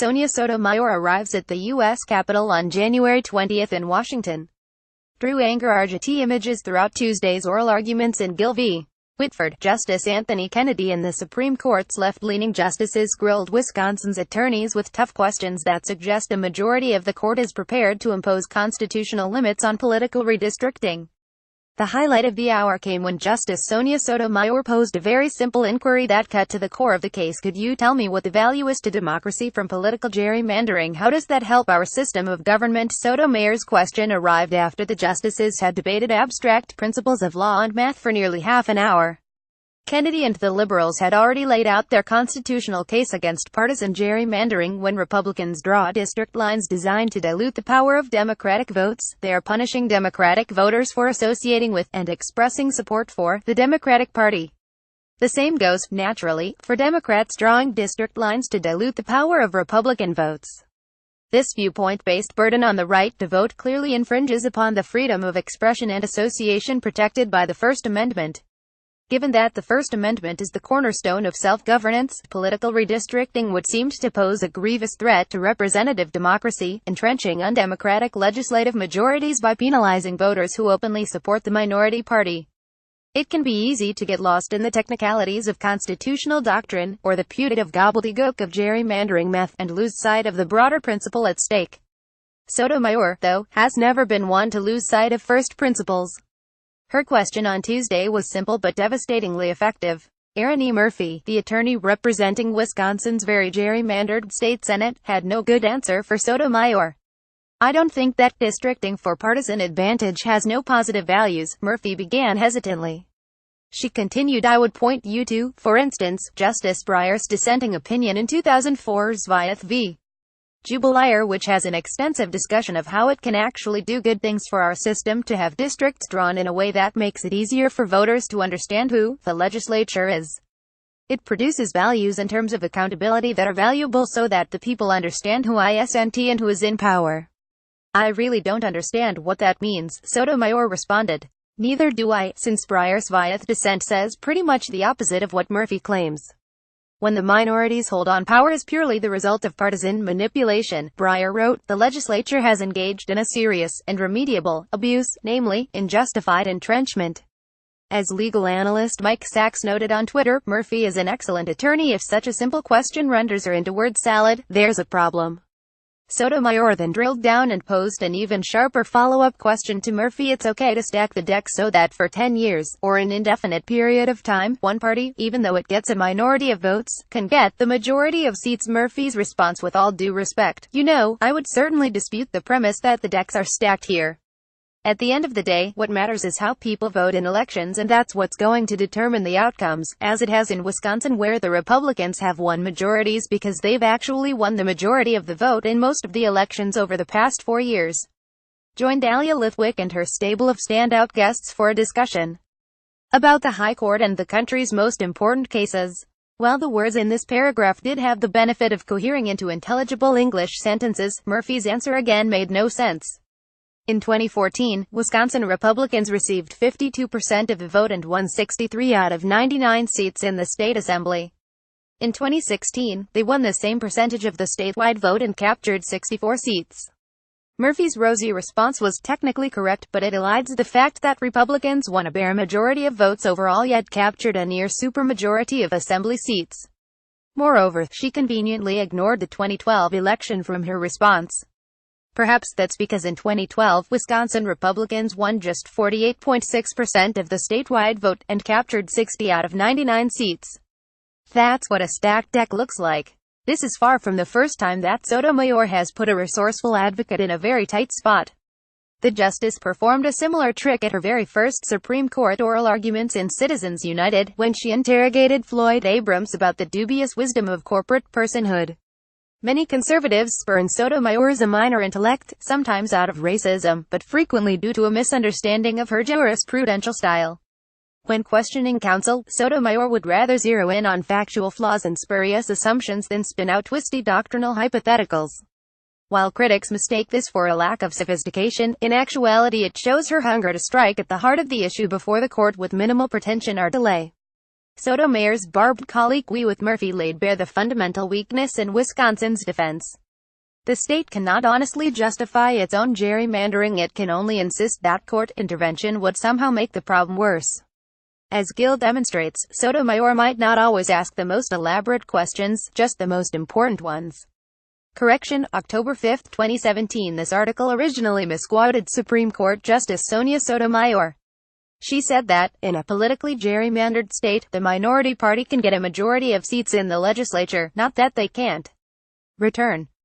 Sonia Sotomayor arrives at the U.S. Capitol on January 20 in Washington. Drew anger RGT images throughout Tuesday's oral arguments in Gill v. Whitford. Justice Anthony Kennedy and the Supreme Court's left-leaning justices grilled Wisconsin's attorneys with tough questions that suggest a majority of the court is prepared to impose constitutional limits on political redistricting. The highlight of the hour came when Justice Sonia Sotomayor posed a very simple inquiry that cut to the core of the case. Could you tell me what the value is to democracy from political gerrymandering? How does that help our system of government? Sotomayor's question arrived after the justices had debated abstract principles of law and math for nearly half an hour. Kennedy and the liberals had already laid out their constitutional case against partisan gerrymandering. When Republicans draw district lines designed to dilute the power of Democratic votes, they are punishing Democratic voters for associating with, and expressing support for, the Democratic Party. The same goes, naturally, for Democrats drawing district lines to dilute the power of Republican votes. This viewpoint-based burden on the right to vote clearly infringes upon the freedom of expression and association protected by the First Amendment. Given that the First Amendment is the cornerstone of self-governance, political redistricting would seem to pose a grievous threat to representative democracy, entrenching undemocratic legislative majorities by penalizing voters who openly support the minority party. It can be easy to get lost in the technicalities of constitutional doctrine, or the putative gobbledygook of gerrymandering math, and lose sight of the broader principle at stake. Sotomayor, though, has never been one to lose sight of first principles. Her question on Tuesday was simple but devastatingly effective. Aaron E. Murphy, the attorney representing Wisconsin's very gerrymandered state senate, had no good answer for Sotomayor. I don't think that districting for partisan advantage has no positive values, Murphy began hesitantly. She continued, I would point you to, for instance, Justice Breyer's dissenting opinion in 2004's Wyeth v. Jubilier, which has an extensive discussion of how it can actually do good things for our system to have districts drawn in a way that makes it easier for voters to understand who the legislature is. It produces values in terms of accountability that are valuable so that the people understand who isn't and who is in power. I really don't understand what that means, Sotomayor responded. Neither do I, since Breyer's Wyeth dissent says pretty much the opposite of what Murphy claims. When the minorities hold on, power is purely the result of partisan manipulation, Breyer wrote. The legislature has engaged in a serious and remediable abuse, namely, unjustified entrenchment. As legal analyst Mike Sachs noted on Twitter, Murphy is an excellent attorney. If such a simple question renders her into word salad, there's a problem. Sotomayor then drilled down and posed an even sharper follow-up question to Murphy. It's okay to stack the deck so that for 10 years, or an indefinite period of time, one party, even though it gets a minority of votes, can get the majority of seats. Murphy's response: with all due respect, you know, I would certainly dispute the premise that the decks are stacked here. At the end of the day, what matters is how people vote in elections, and that's what's going to determine the outcomes, as it has in Wisconsin, where the Republicans have won majorities because they've actually won the majority of the vote in most of the elections over the past 4 years. Join Dahlia Lithwick and her stable of standout guests for a discussion about the High Court and the country's most important cases. While the words in this paragraph did have the benefit of cohering into intelligible English sentences, Murphy's answer again made no sense. In 2014, Wisconsin Republicans received 52% of the vote and won 63 out of 99 seats in the state assembly. In 2016, they won the same percentage of the statewide vote and captured 64 seats. Murphy's rosy response was technically correct, but it elides the fact that Republicans won a bare majority of votes overall yet captured a near supermajority of assembly seats. Moreover, she conveniently ignored the 2012 election from her response. Perhaps that's because in 2012, Wisconsin Republicans won just 48.6% of the statewide vote, and captured 60 out of 99 seats. That's what a stacked deck looks like. This is far from the first time that Sotomayor has put a resourceful advocate in a very tight spot. The justice performed a similar trick at her very first Supreme Court oral arguments in Citizens United, when she interrogated Floyd Abrams about the dubious wisdom of corporate personhood. Many conservatives spurn Sotomayor as a minor intellect, sometimes out of racism, but frequently due to a misunderstanding of her jurisprudential style. When questioning counsel, Sotomayor would rather zero in on factual flaws and spurious assumptions than spin out twisty doctrinal hypotheticals. While critics mistake this for a lack of sophistication, in actuality it shows her hunger to strike at the heart of the issue before the court with minimal pretension or delay. Sotomayor's barbed colloquy with Murphy laid bare the fundamental weakness in Wisconsin's defense. The state cannot honestly justify its own gerrymandering. It can only insist that court intervention would somehow make the problem worse. As Gill demonstrates, Sotomayor might not always ask the most elaborate questions, just the most important ones. Correction, October 5, 2017. This article originally misquoted Supreme Court Justice Sonia Sotomayor. She said that, in a politically gerrymandered state, the minority party can get a majority of seats in the legislature, not that they can't return